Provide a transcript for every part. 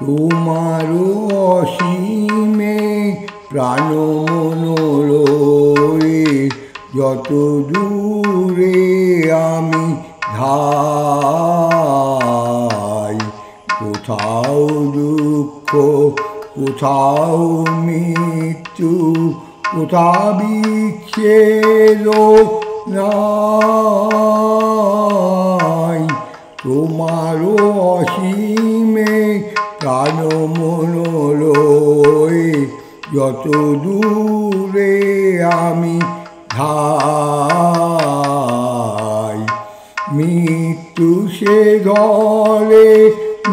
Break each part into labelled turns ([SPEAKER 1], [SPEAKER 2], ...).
[SPEAKER 1] তোমারও অসীমে প্রাণ মনোলয়ে যত দূরে আমি ধাই, কোথাও দুঃখ, কোথাও মৃত্যু, কোথাও বিচ্ছেদ নাই। তোমারও অসীমে প্রাণ মনোলয়ে যত দূরে আমি ধাই, মৃত্যু সে ধরে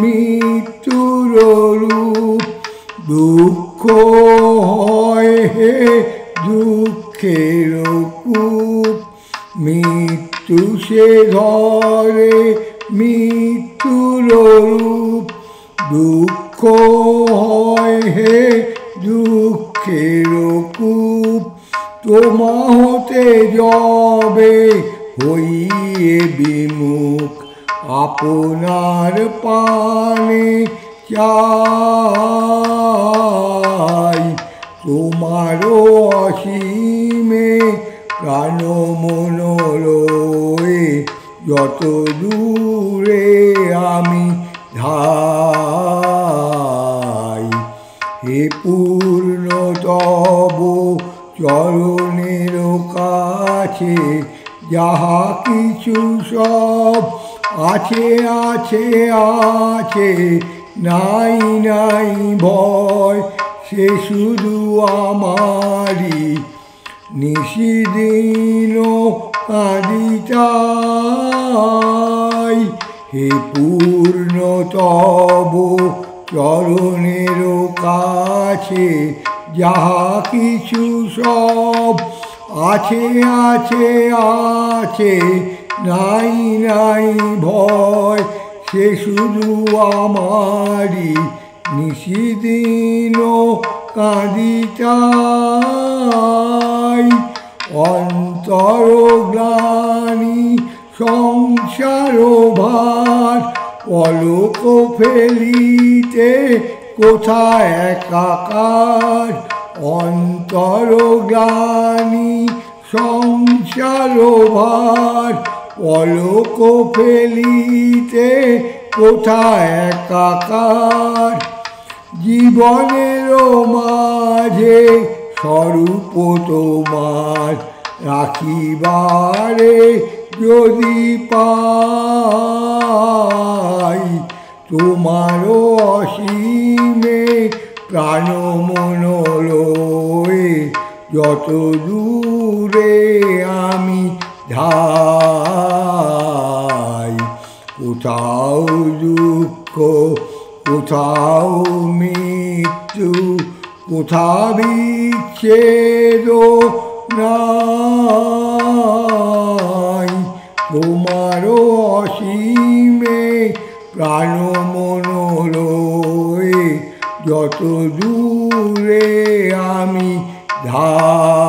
[SPEAKER 1] মৃত্যুর রূপ, দুঃখ হয় হে দুঃখের কূপ, মৃত্যু সে ধরে মৃত্যুর রূপ, দুঃখ হয় হে দুঃখের কূপ। তোমা হতে যবে হইয়ে বিমুখ, আপনার পানে চাই, তোমারও অসীমে প্রাণ মনোলয়ে যত দূরে আমি ধাই। হে পূর্ণতব চরণের কাছে যাহা কিছু সব আছে আছে আছে, নাই নাই ভয় সে শুধু আমারি, নিশিদিন কাঁদিতাই। হে পূর্ণতব চরণের কাছে যাহা কিছু সব আছে আছে আছে, নাই নাই ভয় সে শুধু আমারি, নিশিদিন কাঁদিতাই। অন্তর গ্লানি সংসার ভার, পলক ফেলিতে কোথায় একাকার, অন্তর গ্লানি সংসার ভার, পলক ফেলিতে কোথায় একাকার। জীবনের মাঝে স্বরূপ তোমার রাখিবারে যদি পাই, তোমারও অসীমে প্রাণ মনোলয়ে যত দূরে আমি ধাই, কোথাও দুঃখ, কোথাও মৃত্যু, কোথাও বিচ্ছেদ নাই। তোমারও অসীমে প্রাণ মনোলয়ে যত দূরে আমি ধাই।